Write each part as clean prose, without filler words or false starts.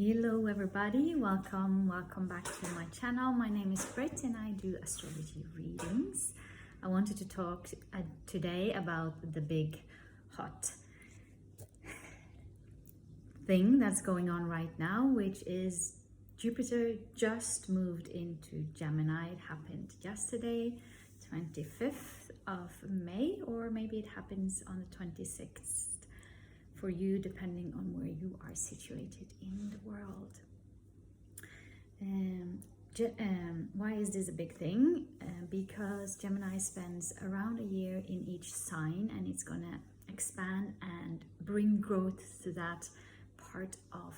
Hello everybody, welcome back to my channel. My name is Britt and I do astrology readings. I wanted to talk today about the big hot thing that's going on right now, which is Jupiter just moved into Gemini. It happened yesterday, 25th of May, or maybe it happens on the 26th for you, depending on where you are situated in the world. Why is this a big thing? Because Gemini spends around a year in each sign, and it's gonna expand and bring growth to that part of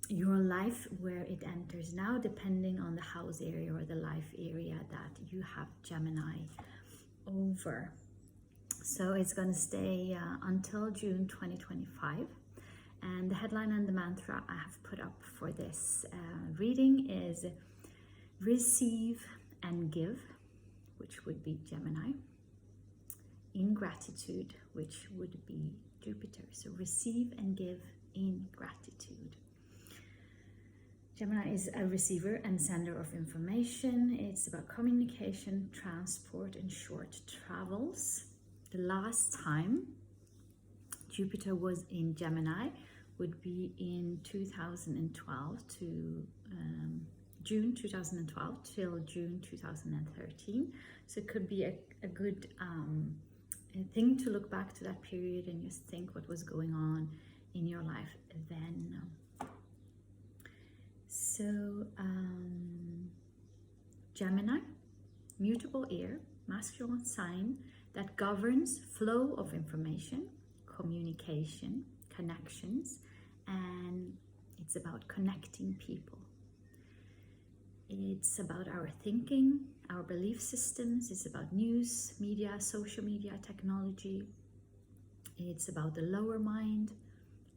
your life where it enters now, depending on the house area or the life area that you have Gemini over. So it's going to stay until June 2025. And the headline and the mantra I have put up for this reading is receive and give, which would be Gemini. In gratitude, which would be Jupiter. So receive and give in gratitude. Gemini is a receiver and sender of information. It's about communication, transport, and short travels. The last time Jupiter was in Gemini would be in 2012 to June 2012 till June 2013. So it could be a good thing to look back to that period and just think what was going on in your life then. So Gemini, mutable air, masculine sign, that governs flow of information, communication, connections, and it's about connecting people. It's about our thinking, our belief systems. It's about news, media, social media, technology. It's about the lower mind,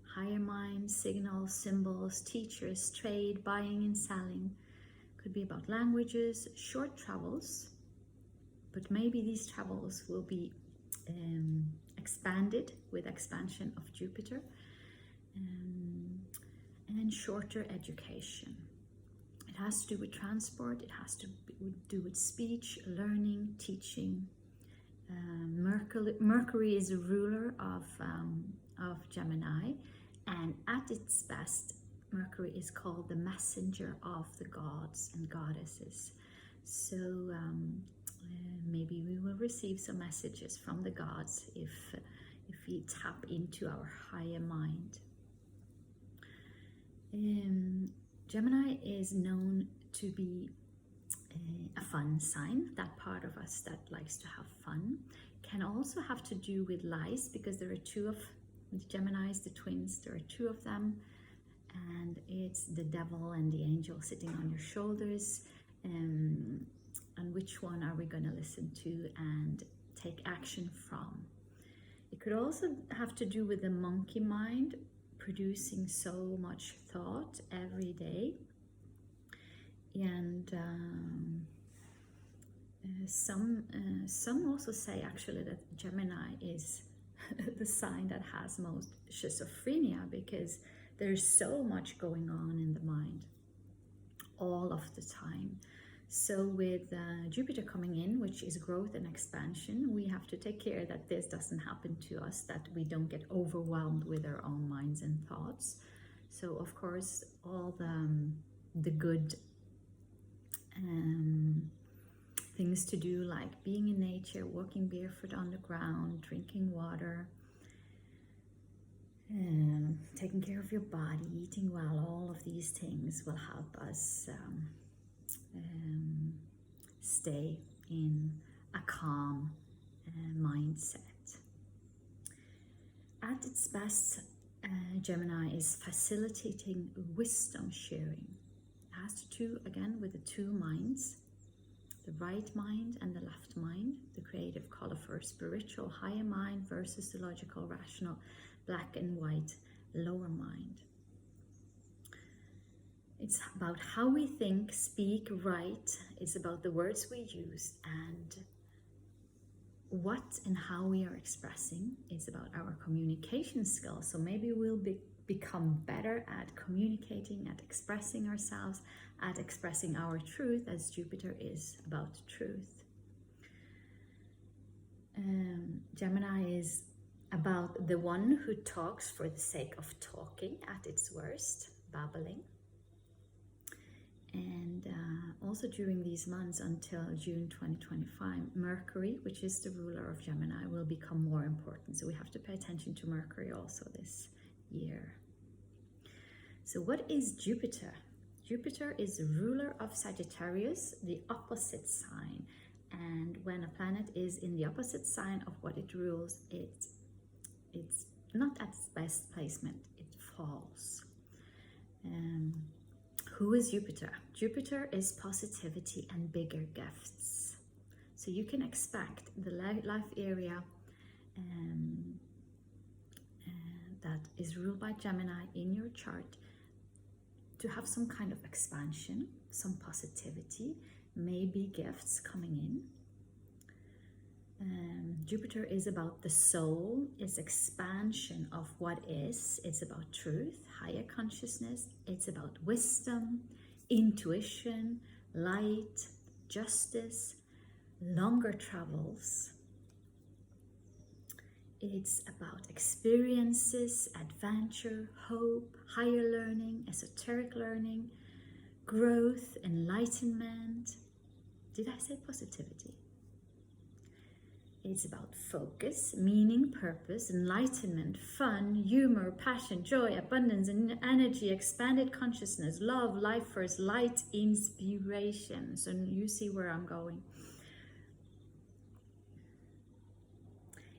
higher mind, signals, symbols, teachers, trade, buying and selling. Could be about languages, short travels, but maybe these travels will be expanded with expansion of Jupiter, and then shorter education. It has to do with transport, it has to do with speech, learning, teaching. Mercury is a ruler of Gemini, and at its best, Mercury is called the messenger of the gods and goddesses. So maybe we will receive some messages from the gods if we tap into our higher mind. Gemini is known to be a fun sign, that part of us that likes to have fun. Can also have to do with lies, because there are two of the Geminis, the twins, there are two of them, and it's the devil and the angel sitting on your shoulders. And which one are we going to listen to and take action from? It could also have to do with the monkey mind, producing so much thought every day. And some also say actually that Gemini is the sign that has most schizophrenia, because there's so much going on in the mind all of the time. So with Jupiter coming in, which is growth and expansion, we have to take care that this doesn't happen to us, that we don't get overwhelmed with our own minds and thoughts. So of course, all the good things to do, like being in nature, walking barefoot on the ground, drinking water, taking care of your body, eating well, all of these things will help us stay in a calm mindset. At its best, Gemini is facilitating wisdom sharing. It has to do again with the two minds, the right mind and the left mind, the creative, colorful, spiritual higher mind versus the logical, rational, black and white lower mind. It's about how we think, speak, write. It's about the words we use and what and how we are expressing. It's about our communication skills. So maybe we'll become better at communicating, at expressing ourselves, at expressing our truth, as Jupiter is about truth. Gemini is about the one who talks for the sake of talking at its worst, babbling. And also during these months until June 2025, Mercury, which is the ruler of Gemini, will become more important. So we have to pay attention to Mercury also this year. So what is Jupiter? Jupiter is the ruler of Sagittarius, the opposite sign. And when a planet is in the opposite sign of what it rules, it's not at its best placement, it falls. Who is Jupiter? Jupiter is positivity and bigger gifts. So you can expect the life area that is ruled by Gemini in your chart to have some kind of expansion, some positivity, maybe gifts coming in. Jupiter is about the soul, it's expansion of what is, it's about truth, higher consciousness, it's about wisdom, intuition, light, justice, longer travels. It's about experiences, adventure, hope, higher learning, esoteric learning, growth, enlightenment. Did I say positivity? It's about focus, meaning, purpose, enlightenment, fun, humor, passion, joy, abundance, and energy, expanded consciousness, love, life force, light, inspiration. So you see where I'm going.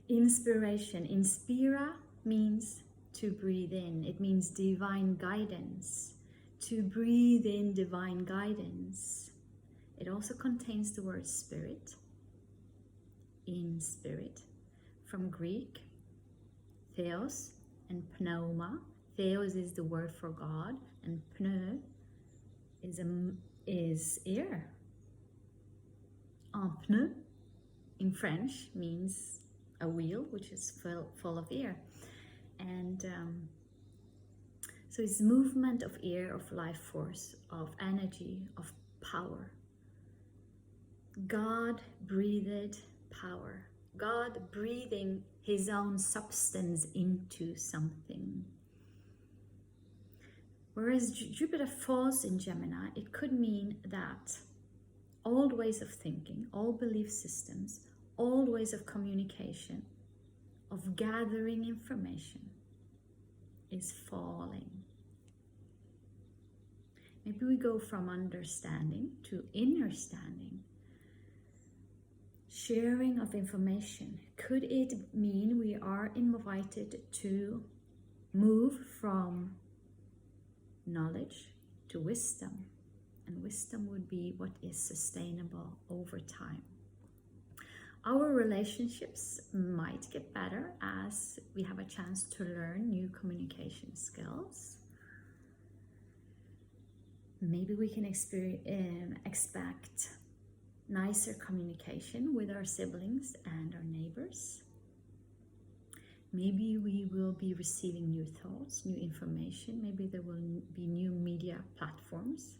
Inspiration. Inspira means to breathe in. It means divine guidance. To breathe in divine guidance. It also contains the word spirit. In spirit, from Greek, theos and pneuma. Theos is the word for God, and pneu is air. Un pneu in French means a wheel which is full of air, and so it's movement of air, of life force, of energy, of power. God breathed power. God breathing his own substance into something. Whereas Jupiter falls in Gemini, it could mean that old ways of thinking, old belief systems, old ways of communication, of gathering information is falling. Maybe we go from understanding to understanding. Sharing of information. Could it mean we are invited to move from knowledge to wisdom? And wisdom would be what is sustainable over time. Our relationships might get better as we have a chance to learn new communication skills. Maybe we can expect nicer communication with our siblings and our neighbors. Maybe we will be receiving new thoughts, new information. Maybe there will be new media platforms.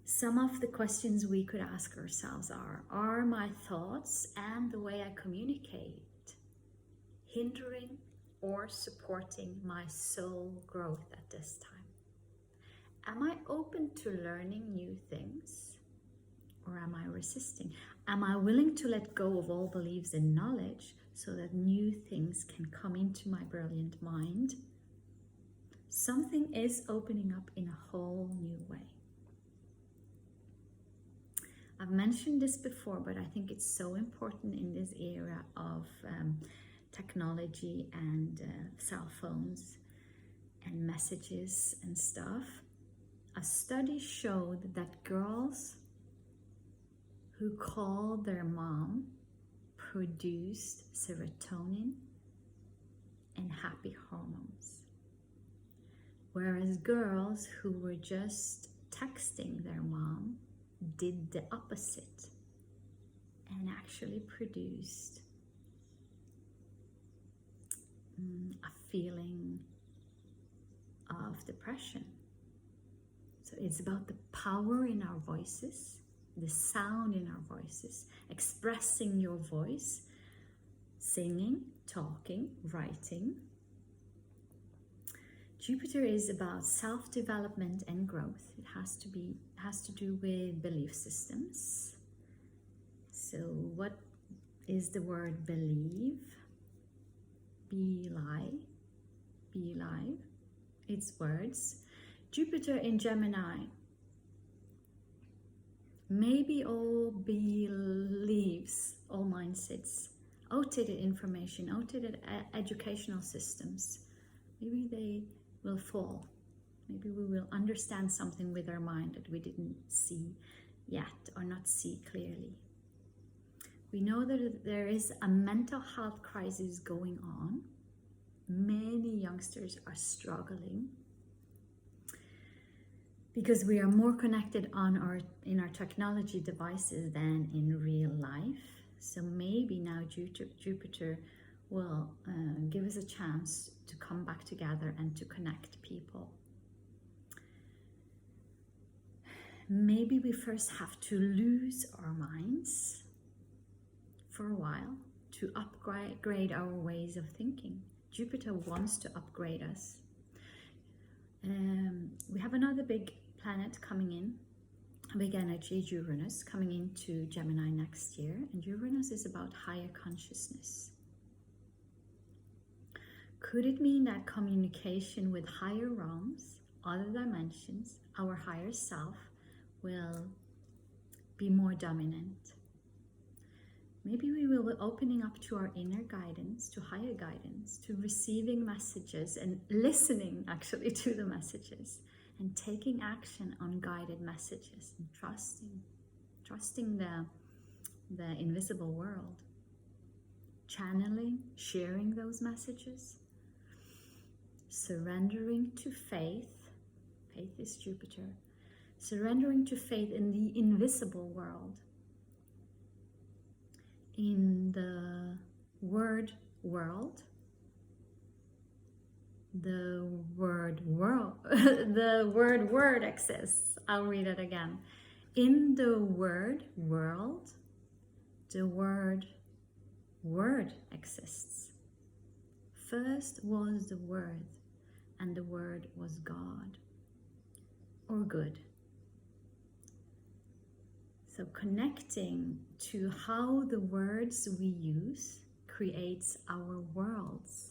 Some of the questions we could ask ourselves are my thoughts and the way I communicate hindering or supporting my soul growth at this time? Am I open to learning new things? Or am I resisting? Am I willing to let go of all beliefs and knowledge so that new things can come into my brilliant mind? Something is opening up in a whole new way. I've mentioned this before, but I think it's so important in this era of technology and cell phones and messages and stuff. A study showed that girls who called their mom produced serotonin and happy hormones. Whereas girls who were just texting their mom did the opposite and actually produced a feeling of depression. So it's about the power in our voices, the sound in our voices, expressing your voice, singing, talking, writing. Jupiter is about self-development and growth. It has to do with belief systems. So what is the word believe? Be live. It's words. Jupiter in Gemini. Maybe all beliefs, all mindsets, outdated information, outdated educational systems, maybe they will fall. Maybe we will understand something with our mind that we didn't see yet or not see clearly. We know that there is a mental health crisis going on. Many youngsters are struggling because we are more connected in our technology devices than in real life. So maybe now Jupiter will give us a chance to come back together and to connect people. Maybe we first have to lose our minds for a while to upgrade our ways of thinking. Jupiter wants to upgrade us. We have another big planet coming in, a big energy, Uranus, coming into Gemini next year. And Uranus is about higher consciousness. Could it mean that communication with higher realms, other dimensions, our higher self will be more dominant? Maybe we will be opening up to our inner guidance, to higher guidance, to receiving messages and listening actually to the messages and taking action on guided messages and trusting the invisible world, channeling, sharing those messages, surrendering to faith. Faith is Jupiter. Surrendering to faith in the invisible world, in the word world, the word world, the word exists. I'll read it again. In the word world, the word exists. First was the Word, and the Word was God, or good. So connecting to how the words we use creates our worlds.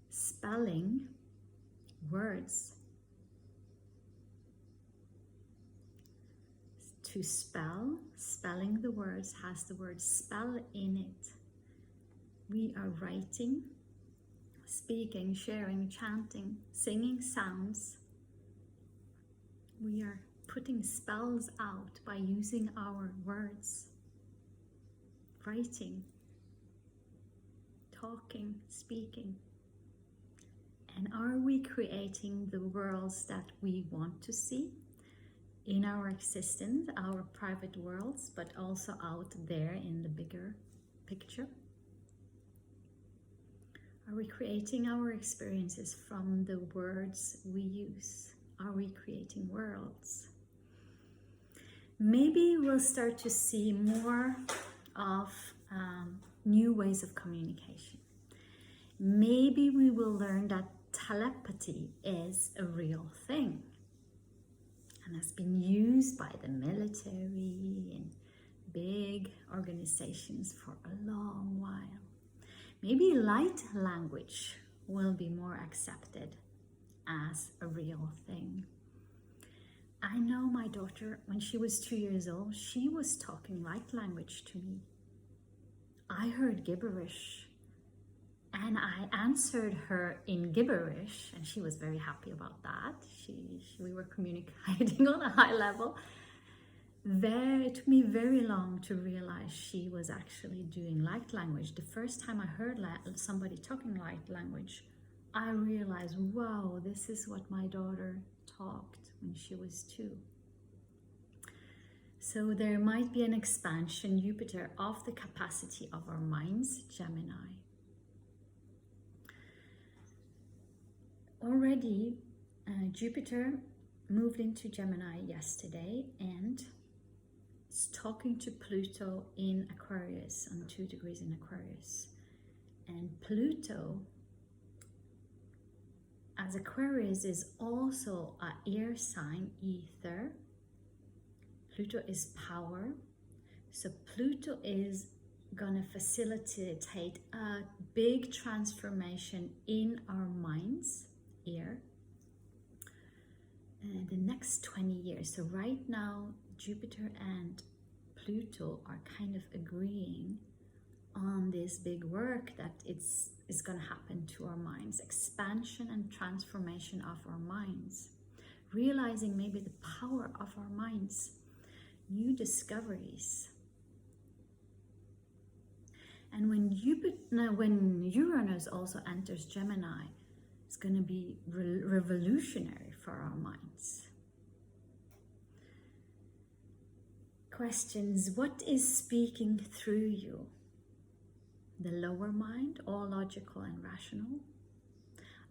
Spelling words. To spell, spelling the words has the word spell in it. We are writing, speaking, sharing, chanting, singing sounds. We are putting spells out by using our words. Writing, talking, speaking. And are we creating the worlds that we want to see in our existence, our private worlds, but also out there in the bigger picture? Are we creating our experiences from the words we use? Are we creating worlds? Maybe we'll start to see more of new ways of communication. Maybe we will learn that telepathy is a real thing and has been used by the military and big organizations for a long while. Maybe light language will be more accepted as a real thing. I know my daughter, when she was 2 years old, she was talking light language to me. I heard gibberish and I answered her in gibberish, and she was very happy about that. We were communicating on a high level. It took me very long to realize she was actually doing light language. The first time I heard somebody talking light language, I realized, wow, this is what my daughter talked when she was 2. So there might be an expansion, Jupiter, of the capacity of our minds, Gemini. Already, Jupiter moved into Gemini yesterday and is talking to Pluto in Aquarius, on 2 degrees in Aquarius. And Pluto, as Aquarius, is also an air sign, ether. Pluto is power. So Pluto is going to facilitate a big transformation in our minds, air, the next 20 years. So right now, Jupiter and Pluto are kind of agreeing on this big work that is going to happen to our minds, expansion and transformation of our minds, realizing maybe the power of our minds, new discoveries. And when Uranus also enters Gemini, it's going to be revolutionary for our minds. Questions: what is speaking through you? The lower mind, all logical and rational?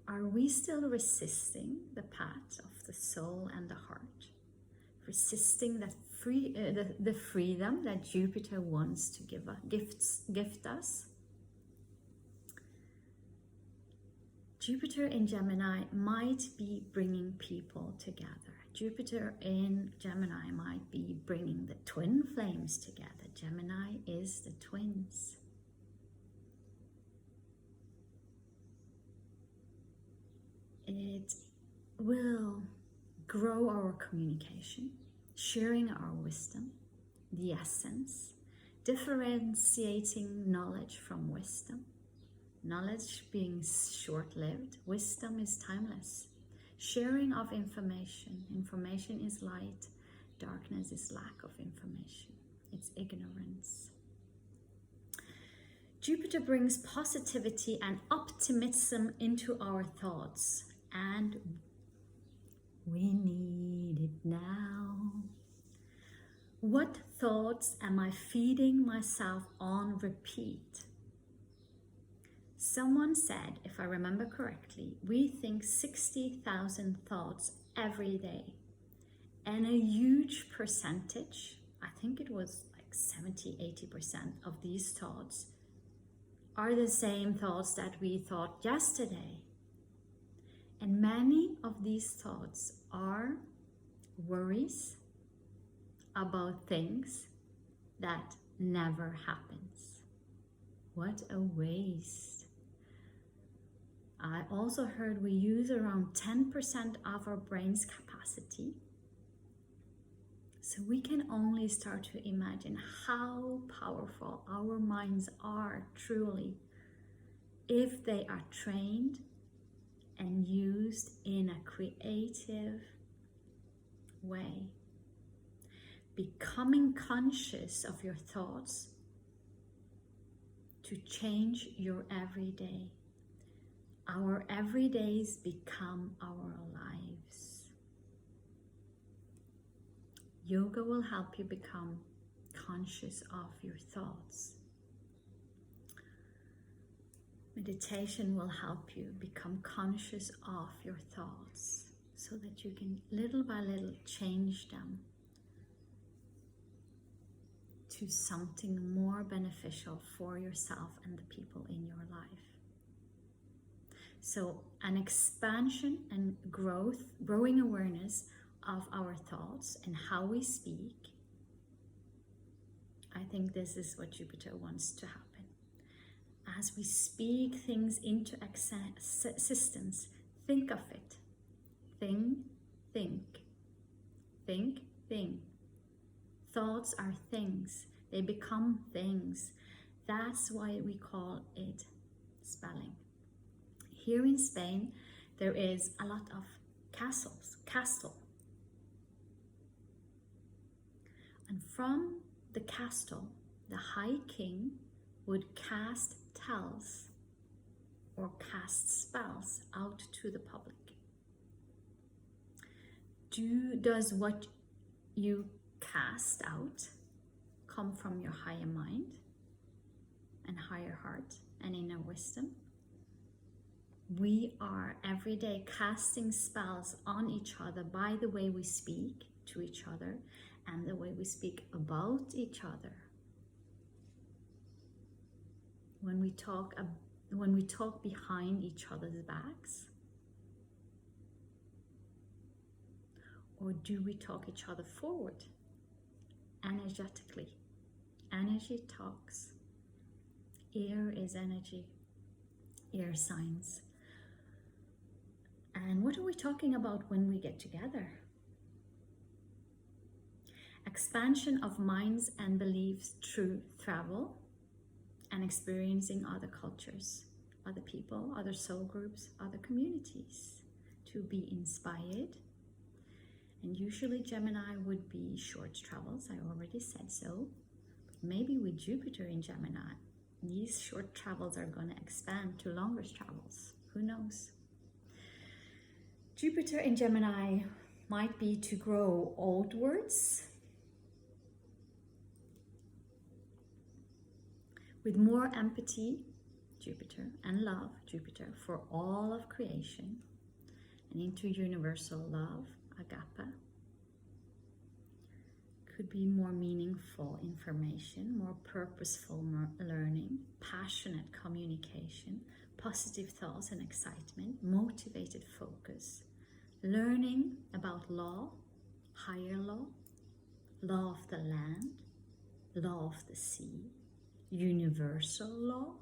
Are we still resisting the path of the soul and the heart? Resisting that the freedom that Jupiter wants to gift us? Jupiter in Gemini might be bringing people together. Jupiter in Gemini might be bringing the twin flames together. Gemini is the twins. It will grow our communication, sharing our wisdom, the essence, differentiating knowledge from wisdom. Knowledge being short-lived, wisdom is timeless. Sharing of information. Information is light. Darkness is lack of information. It's ignorance. Jupiter brings positivity and optimism into our thoughts, and we need it now. What thoughts am I feeding myself on repeat? Someone said, if I remember correctly, we think 60,000 thoughts every day. And a huge percentage, I think it was like 70-80% of these thoughts, are the same thoughts that we thought yesterday. And many of these thoughts are worries about things that never happens. What a waste. I also heard we use around 10% of our brain's capacity. So we can only start to imagine how powerful our minds are truly if they are trained and used in a creative way. Becoming conscious of your thoughts to change your everyday. Our everydays become our lives. Yoga will help you become conscious of your thoughts. Meditation will help you become conscious of your thoughts so that you can little by little change them to something more beneficial for yourself and the people in your life. So an expansion and growing awareness of our thoughts and how we speak. I think this is what Jupiter wants to happen. As we speak things into existence, think of it. Think. Thoughts are things. They become things. That's why we call it spelling. Here in Spain, there is a lot of castle. And from the castle, the High King would cast tells or cast spells out to the public. Does what you cast out come from your higher mind and higher heart and inner wisdom. We are every day casting spells on each other by the way we speak to each other and the way we speak about each other. When we talk behind each other's backs, or do we talk each other forward energetically? Energy talks. Air is energy. Air signs. And what are we talking about when we get together? Expansion of minds and beliefs through travel and experiencing other cultures, other people, other soul groups, other communities, to be inspired. And usually Gemini would be short travels, I already said so. But maybe with Jupiter in Gemini, these short travels are going to expand to longer travels. Who knows? Jupiter in Gemini might be to grow outwards with more empathy, Jupiter, and love, Jupiter, for all of creation, and into universal love, agape. Could be more meaningful information, more purposeful learning, passionate communication, positive thoughts and excitement, motivated focus, learning about law, higher law, law of the land, law of the sea, universal law,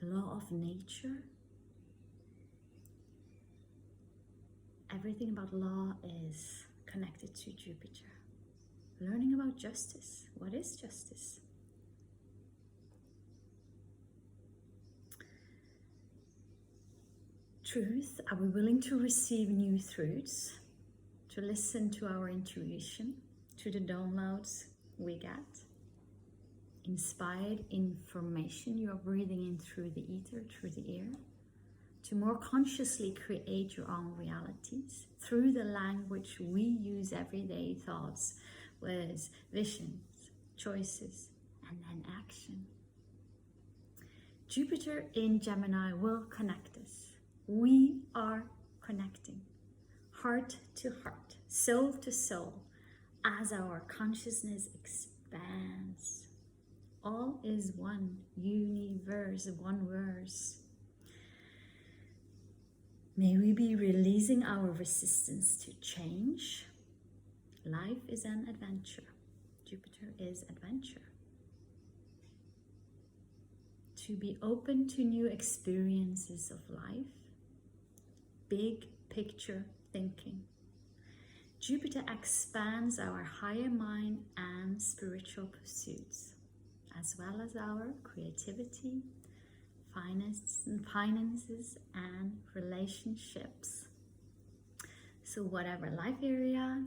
law of nature. Everything about law is connected to Jupiter. Learning about justice. What is justice? Truth. Are we willing to receive new truths? To listen to our intuition, to the downloads we get? Inspired information you are breathing in through the ether, through the air? To more consciously create your own realities through the language we use everyday, thoughts, words, visions, choices, and then action. Jupiter in Gemini will connect us. We are connecting heart to heart, soul to soul, as our consciousness expands. All is one universe, one verse. May we be releasing our resistance to change. Life is an adventure. Jupiter is adventure. To be open to new experiences of life. Big picture thinking. Jupiter expands our higher mind and spiritual pursuits, as well as our creativity, finances and relationships. So whatever life area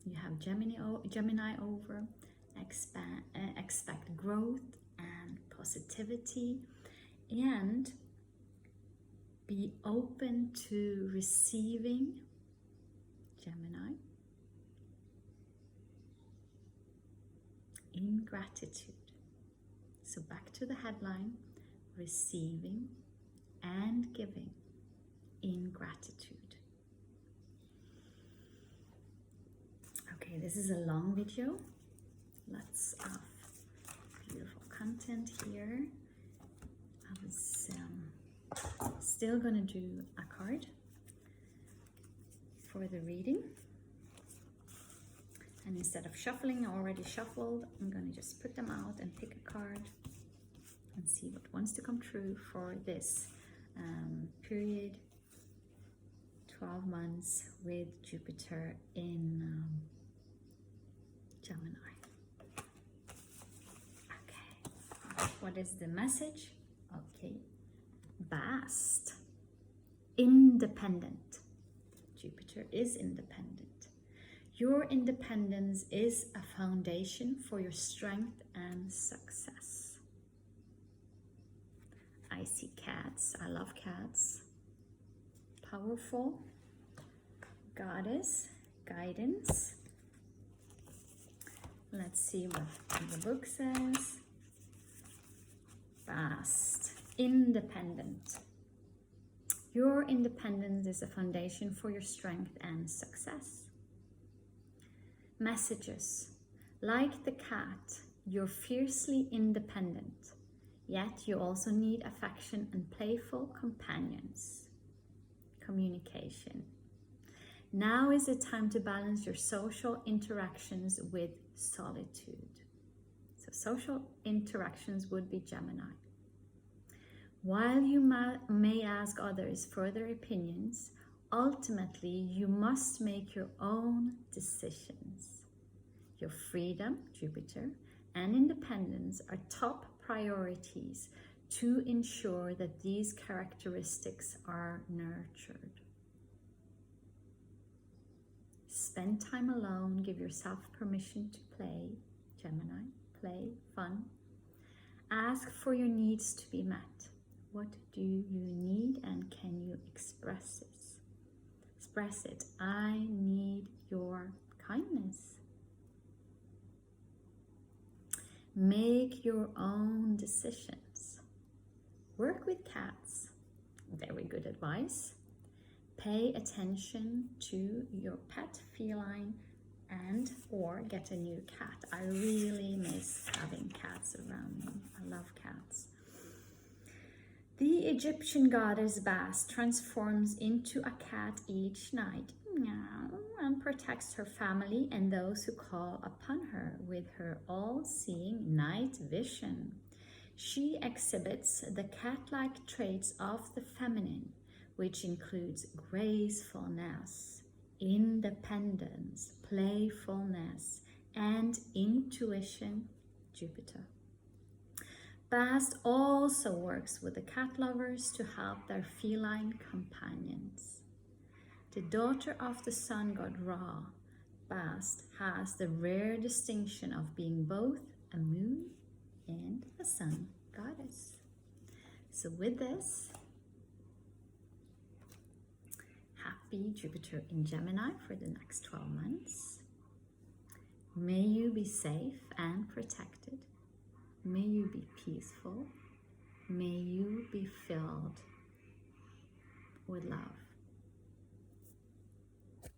you have Gemini over, expect growth and positivity, and be open to receiving, Gemini, in gratitude. So back to the headline, receiving and giving in gratitude. Okay, this is a long video. Lots of beautiful content here. I was still gonna do a card for the reading. And instead of shuffling, I already shuffled, I'm gonna just put them out and pick a card and see what wants to come true for this period, 12 months with Jupiter in Gemini. Okay, what is the message? Okay, vast, independent. Jupiter is independent. Your independence is a foundation for your strength and success. I see cats. I love cats. Powerful. Goddess. Guidance. Let's see what the book says. Past. Independent. Your independence is a foundation for your strength and success. Messages. Like the cat, you're fiercely independent, yet you also need affection and playful companions. Communication. Now is the time to balance your social interactions with solitude. So social interactions would be Gemini. While you may ask others for their opinions, ultimately you must make your own decisions. Your freedom, Jupiter, and independence are top priorities to ensure that these characteristics are nurtured. Spend time alone, give yourself permission to play, Gemini, play, fun. Ask for your needs to be met. What do you need and can you express it? Express it. I need your kindness. Make your own decisions. Work with cats. Very good advice. Pay attention to your pet feline and or get a new cat. I really miss having cats around me. I love cats. The Egyptian goddess Bast transforms into a cat each night and protects her family and those who call upon her with her all-seeing night vision. She exhibits the cat-like traits of the feminine, which includes gracefulness, independence, playfulness, and intuition, Jupiter. Bast also works with the cat lovers to help their feline companions. The daughter of the sun god Ra, Bast has the rare distinction of being both a moon and a sun goddess. So with this, happy Jupiter in Gemini for the next 12 months. May you be safe and protected. May you be peaceful. May you be filled with love.